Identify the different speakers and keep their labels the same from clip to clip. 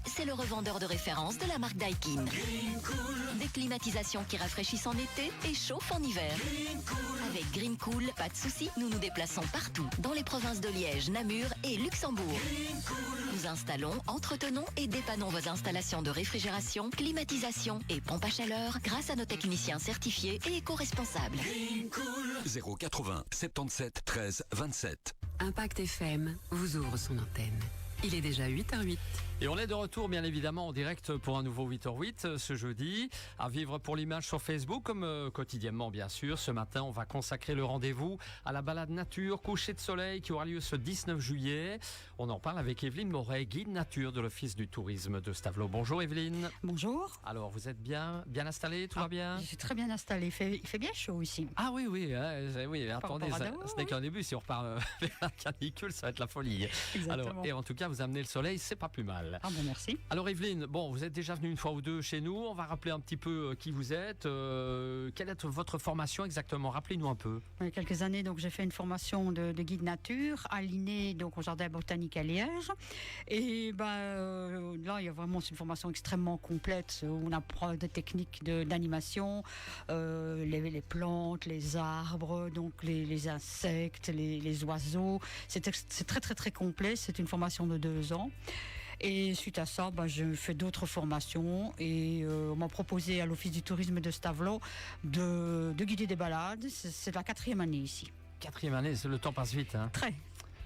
Speaker 1: c'est le revendeur de référence de la marque Daikin. Des climatisations qui rafraîchissent en été et chauffent en hiver. Avec Green Cool, pas de soucis, nous nous déplaçons partout, dans les provinces de Liège, Namur et Luxembourg. Nous installons, entretenons et dépannons vos installations de réfrigération, climatisation et pompe à chaleur grâce à nos techniciens certifiés et éco-responsables.
Speaker 2: 080 77 13 27.
Speaker 3: Impact FM vous ouvre son antenne. Il est déjà 8h08.
Speaker 4: Et on est de retour, bien évidemment, en direct pour un nouveau 8h08 ce jeudi. À vivre pour l'image sur Facebook, comme quotidiennement, bien sûr. Ce matin, on va consacrer le rendez-vous à la balade nature, coucher de soleil, qui aura lieu ce 19 juillet. On en parle avec Evelyne Moret, guide nature de l'Office du tourisme de Stavelot. Bonjour Evelyne.
Speaker 5: Bonjour.
Speaker 4: Alors, vous êtes bien installée, tout va bien?
Speaker 5: Je suis très bien installée. Il fait bien chaud ici.
Speaker 4: Ah oui, oui, attendez, ce n'est qu'un début. Si on repart vers la canicule, ça va être la folie.
Speaker 5: Exactement.
Speaker 4: Alors, et en tout cas, vous amenez le soleil, c'est pas plus mal.
Speaker 5: Ah bon, merci.
Speaker 4: Alors Evelyne, vous êtes déjà venue une fois ou deux chez nous. On va rappeler un petit peu qui vous êtes. Quelle est votre formation exactement? Rappelez-nous un peu.
Speaker 5: Il y a quelques années, donc j'ai fait une formation de guide nature à l'INE, donc au jardin botanique à Liège. Et là, il y a vraiment c'est une formation extrêmement complète où on apprend des techniques d'animation, les plantes, les arbres, donc les insectes, les oiseaux. C'est très très très complet. C'est une formation de 2 ans. Et suite à ça, je fais d'autres formations et on m'a proposé à l'Office du tourisme de Stavelot de guider des balades. C'est la 4e année ici.
Speaker 4: 4e année, le temps passe vite. Hein.
Speaker 5: Très.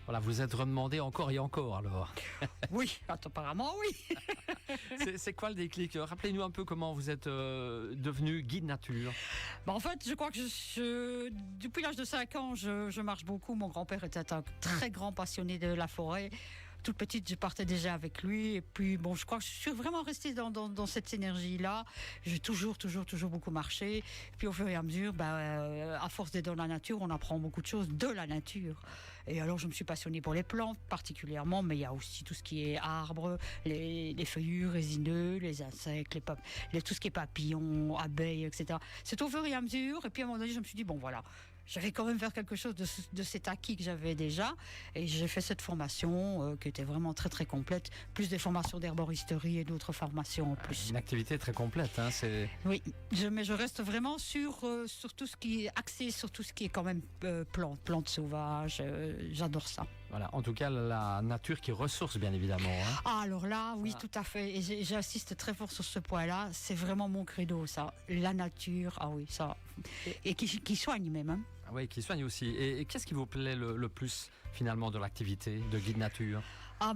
Speaker 4: Voilà, vous êtes redemandé encore et encore alors.
Speaker 5: Oui, apparemment oui.
Speaker 4: C'est quoi le déclic? Rappelez-nous un peu comment vous êtes devenu guide nature.
Speaker 5: En fait, je crois que depuis l'âge de 5 ans, je marche beaucoup. Mon grand-père était un très grand passionné de la forêt. Toute petite, je partais déjà avec lui. Et puis, je crois que je suis vraiment restée dans cette énergie-là. J'ai toujours beaucoup marché. Et puis, au fur et à mesure, à force d'être dans la nature, on apprend beaucoup de choses de la nature. Et alors, je me suis passionnée pour les plantes particulièrement, mais il y a aussi tout ce qui est arbres, les feuillus résineux, les insectes, tout ce qui est papillons, abeilles, etc. C'est au fur et à mesure. Et puis, à un moment donné, je me suis dit, voilà. Je vais quand même faire quelque chose de cet acquis que j'avais déjà. Et j'ai fait cette formation qui était vraiment très très complète, plus des formations d'herboristerie et d'autres formations en plus.
Speaker 4: Une activité très complète. Hein,
Speaker 5: oui, mais je reste vraiment sur tout ce qui est axé sur tout ce qui est quand même plantes sauvages. J'adore ça.
Speaker 4: Voilà, en tout cas, la nature qui ressource, bien évidemment. Hein.
Speaker 5: Ah, alors là, oui, tout à fait. Et j'insiste très fort sur ce point-là. C'est vraiment mon credo, ça. La nature, ah oui, ça. Et qui soigne même. Hein.
Speaker 4: Ah oui, qui soigne aussi. Et qu'est-ce qui vous plaît le plus, finalement, de l'activité de guide nature?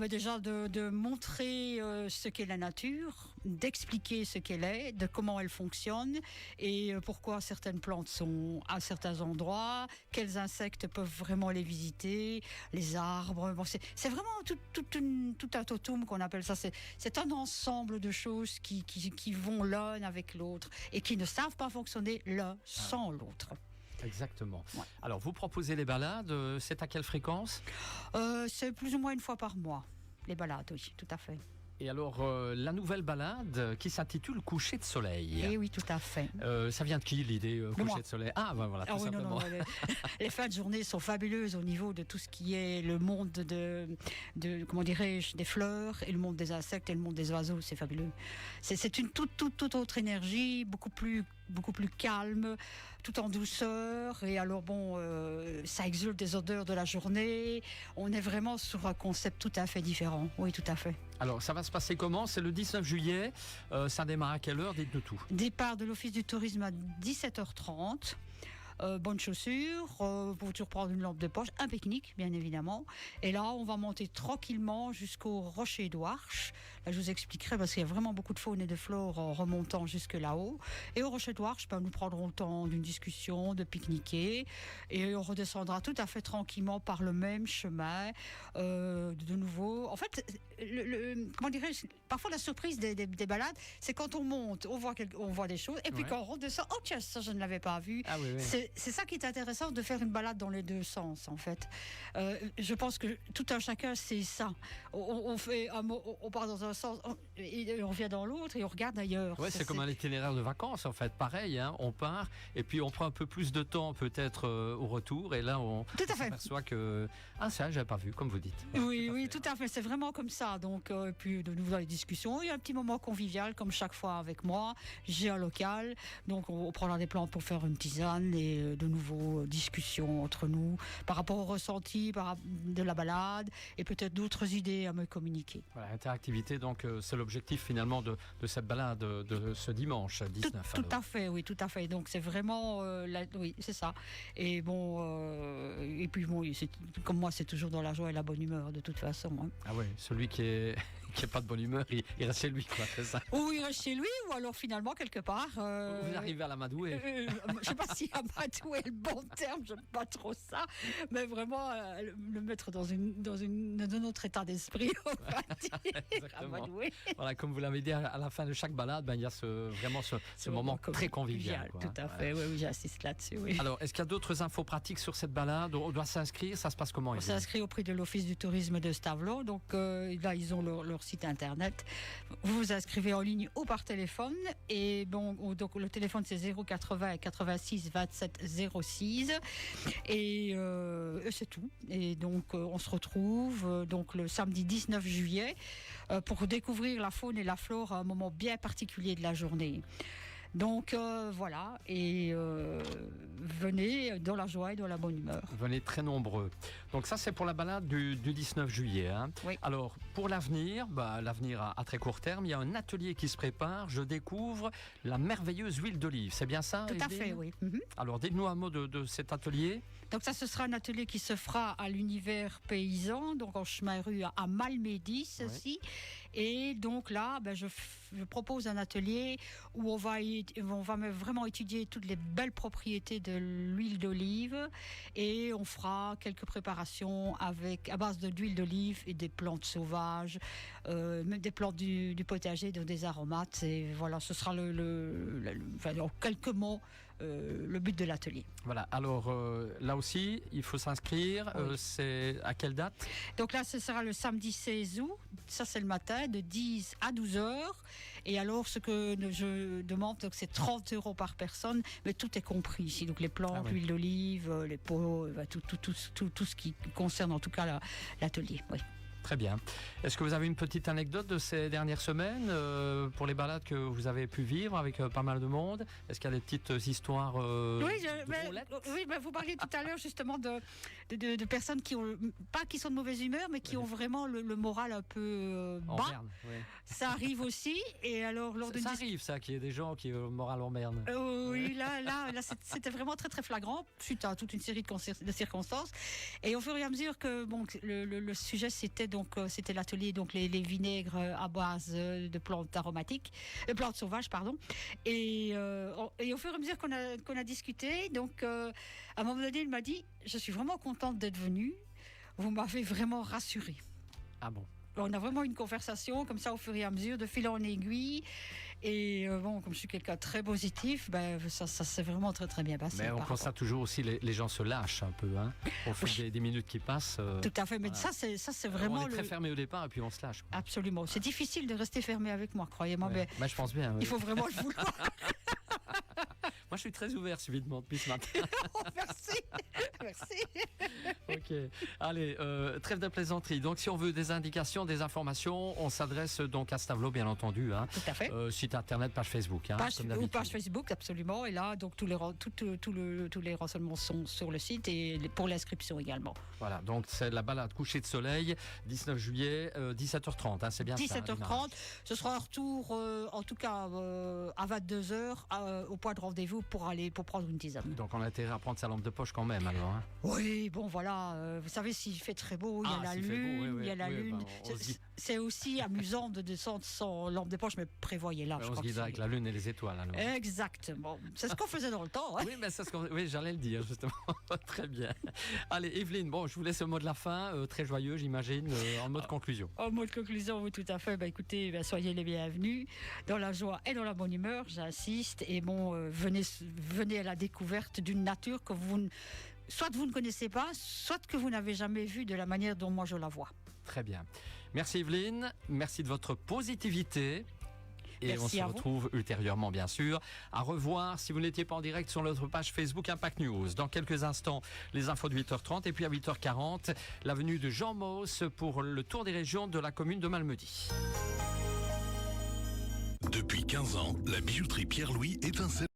Speaker 5: Déjà de montrer ce qu'est la nature, d'expliquer ce qu'elle est, de comment elle fonctionne et pourquoi certaines plantes sont à certains endroits, quels insectes peuvent vraiment les visiter, les arbres. C'est vraiment tout un totum qu'on appelle ça. C'est un ensemble de choses qui vont l'un avec l'autre et qui ne savent pas fonctionner l'un sans l'autre.
Speaker 4: Exactement.
Speaker 5: Ouais.
Speaker 4: Alors, vous proposez les balades, c'est à quelle fréquence?
Speaker 5: C'est plus ou moins une fois par mois, les balades, oui, tout à fait.
Speaker 4: Et alors, la nouvelle balade qui s'intitule Coucher de soleil.
Speaker 5: Eh oui, tout à fait.
Speaker 4: Ça vient de qui l'idée, Coucher de soleil? Ah, voilà, tout simplement.
Speaker 5: Non, les fins de journée sont fabuleuses au niveau de tout ce qui est le monde comment dirais-je, des fleurs et le monde des insectes et le monde des oiseaux, c'est fabuleux. C'est une toute autre énergie, beaucoup plus calme, tout en douceur. Et alors ça exulte des odeurs de la journée. On est vraiment sur un concept tout à fait différent. Oui, tout à fait.
Speaker 4: Alors, ça va se passer comment? C'est le 19 juillet. Ça démarre à quelle heure? Dites-nous tout.
Speaker 5: Départ de l'Office du tourisme à 17h30. Bonnes chaussures, vous pouvez toujours prendre une lampe de poche, un pique-nique bien évidemment. Et là, on va monter tranquillement jusqu'au rocher d'Ouarche. Là, je vous expliquerai parce qu'il y a vraiment beaucoup de faune et de flore en remontant jusque là-haut. Et au rocher d'Ouarche, nous prendrons le temps d'une discussion, de pique-niquer. Et on redescendra tout à fait tranquillement par le même chemin. De nouveau, en fait, comment dirais-je, parfois la surprise des balades, c'est quand on monte, on voit des choses. Et puis quand on redescend, oh tiens, ça je ne l'avais pas vu.
Speaker 4: Ah oui.
Speaker 5: c'est ça qui est intéressant, de faire une balade dans les deux sens, en fait. Je pense que tout un chacun, c'est ça. On part dans un sens, et on revient dans l'autre, et on regarde ailleurs.
Speaker 4: Ouais, c'est comme un itinéraire de vacances, en fait. Pareil, hein, on part, et puis on prend un peu plus de temps, peut-être, au retour, et là, on s'aperçoit que... Ah, ça, j'avais pas vu, comme vous dites.
Speaker 5: Oui, tout à fait. C'est vraiment comme ça. Donc, et puis, de nouveau dans les discussions, il y a un petit moment convivial, comme chaque fois avec moi. J'ai un local, donc on prendra des plans pour faire une tisane, et de nouveau, discussions entre nous, par rapport au ressenti de la balade, et peut-être d'autres idées à me communiquer. Voilà,
Speaker 4: interactivité, donc, c'est l'objectif, finalement, de cette balade de ce dimanche 19.
Speaker 5: Tout à fait, oui, tout à fait. Donc, c'est vraiment... oui, c'est ça. Et bon, et puis bon, comme moi, c'est toujours dans la joie et la bonne humeur, de toute façon. Hein.
Speaker 4: Ah oui, celui qui est pas de bonne humeur, il reste chez lui, quoi, c'est ça.
Speaker 5: Ou il reste chez lui, ou alors finalement, quelque part...
Speaker 4: Vous arrivez à l'amadouer.
Speaker 5: Je ne sais pas si amadouer est le bon terme, je n'aime pas trop ça, mais vraiment le mettre dans un autre état d'esprit, on va dire. Amadouer.
Speaker 4: Voilà, comme vous l'avez dit, à la fin de chaque balade, il y a vraiment ce moment très convivial.
Speaker 5: Quoi, tout à fait, oui, j'insiste là-dessus. Oui.
Speaker 4: Alors, est-ce qu'il y a d'autres infos pratiques sur cette balade? On doit s'inscrire, ça se passe comment?
Speaker 5: On s'inscrit auprès de l'Office du tourisme de Stavelot, donc là, ils ont leur site internet. Vous vous inscrivez en ligne ou par téléphone, et bon, donc le téléphone c'est 080 86 27 06, et c'est tout. Et donc on se retrouve donc le samedi 19 juillet pour découvrir la faune et la flore à un moment bien particulier de la journée. Donc voilà, et venez dans la joie et dans la bonne humeur.
Speaker 4: Venez très nombreux. Donc ça, c'est pour la balade du 19 juillet. Hein.
Speaker 5: Oui.
Speaker 4: Alors, pour l'avenir, l'avenir à très court terme, il y a un atelier qui se prépare. Je découvre la merveilleuse huile d'olive. C'est bien ça,
Speaker 5: Tout à fait, oui. Mm-hmm.
Speaker 4: Alors, dites-nous un mot de cet atelier.
Speaker 5: Donc ça, ce sera un atelier qui se fera à l'univers paysan, donc en chemin rue à Malmedy, aussi. Et donc là, je propose un atelier où on va vraiment étudier toutes les belles propriétés de l'huile d'olive, et on fera quelques préparations à base d'huile d'olive et des plantes sauvages, même des plantes du potager, donc des aromates. Et voilà, ce sera en quelques mots le but de l'atelier.
Speaker 4: Voilà, alors là aussi, il faut s'inscrire. Oui. C'est à quelle date?
Speaker 5: Donc là, ce sera le samedi 16 août. Ça, c'est le matin, de 10 à 12 heures. Et alors, ce que je demande, donc, c'est 30 € par personne, mais tout est compris ici. Donc les plantes, l'huile d'olive, les pots, tout ce qui concerne en tout cas l'atelier. Oui.
Speaker 4: Très bien. Est-ce que vous avez une petite anecdote de ces dernières semaines pour les balades que vous avez pu vivre avec pas mal de monde? Est-ce qu'il y a des petites histoires
Speaker 5: vous parliez tout à l'heure justement de personnes qui sont de mauvaise humeur, mais qui ont vraiment le moral un peu bas.
Speaker 4: En berne, oui.
Speaker 5: Ça arrive aussi. Et alors,
Speaker 4: ça arrive, ça, qu'il y ait des gens qui ont le moral en berne.
Speaker 5: Oui, là, c'était vraiment très très flagrant suite à toute une série de circonstances. Et au fur et à mesure que le sujet c'était l'atelier, donc les vinaigres à base de plantes aromatiques, plantes sauvages, pardon. Et au fur et à mesure qu'on a discuté, donc à un moment donné, il m'a dit: je suis vraiment contente d'être venue. Vous m'avez vraiment rassurée.
Speaker 4: Ah bon?
Speaker 5: On a vraiment une conversation comme ça au fur et à mesure, de fil en aiguille. Et comme je suis quelqu'un de très positif, ça s'est vraiment très très bien passé.
Speaker 4: Mais on constate toujours aussi les gens se lâchent un peu, hein, au fil des minutes qui passent.
Speaker 5: Tout à fait, mais voilà. ça c'est vraiment...
Speaker 4: On est très fermé au départ et puis on se lâche. Quoi.
Speaker 5: Absolument. C'est difficile de rester fermé avec moi, croyez-moi.
Speaker 4: Ouais. Mais je pense bien. Oui.
Speaker 5: Il faut vraiment le vouloir.
Speaker 4: Moi, je suis très ouvert subitement depuis ce matin.
Speaker 5: Merci.
Speaker 4: Ok. Allez, trêve de plaisanterie. Donc, si on veut des indications, des informations, on s'adresse donc à Stavelot, bien entendu. Hein.
Speaker 5: Tout à fait.
Speaker 4: Site internet, page Facebook. Hein,
Speaker 5: page Facebook, absolument. Et là, donc tous les renseignements sont sur le site, et pour l'inscription également.
Speaker 4: Voilà. Donc, c'est la balade coucher de soleil, 19 juillet, 17h30. Hein, c'est bien
Speaker 5: 17h30.
Speaker 4: Ça,
Speaker 5: ce sera un retour, en tout cas, à 22h, au point de rendez-vous pour prendre une tisane.
Speaker 4: Donc, on a intérêt à prendre sa lampe de poche quand même, alors. Hein.
Speaker 5: Oui, bon, voilà. Vous savez, s'il fait très beau, il y a la lune. Il y a la lune. C'est aussi amusant de descendre sans lampe de poche, mais prévoyez-la.
Speaker 4: On se guide avec la lune et les étoiles. Alors.
Speaker 5: Exactement. C'est ce qu'on faisait dans le temps. Hein.
Speaker 4: Oui, mais c'est j'allais le dire, justement. Très bien. Allez, Evelyne, je vous laisse le mot de la fin. Très joyeux, j'imagine, en mode conclusion.
Speaker 5: En mode conclusion, oui, tout à fait. Écoutez, soyez les bienvenus dans la joie et dans la bonne humeur, j'insiste. Et venez venez à la découverte d'une nature que soit vous ne connaissez pas, soit que vous n'avez jamais vue de la manière dont moi je la vois.
Speaker 4: Très bien. Merci Evelyne, merci de votre positivité. Et
Speaker 5: Merci
Speaker 4: on se
Speaker 5: à vous.
Speaker 4: retrouve ultérieurement, bien sûr. À revoir, si vous n'étiez pas en direct, sur notre page Facebook Impact News. Dans quelques instants, les infos de 8h30. Et puis à 8h40, l'avenue de Jean Mauss pour le tour des régions de la commune de Malmedy.
Speaker 2: Depuis 15 ans, la bijouterie Pierre-Louis étincelle.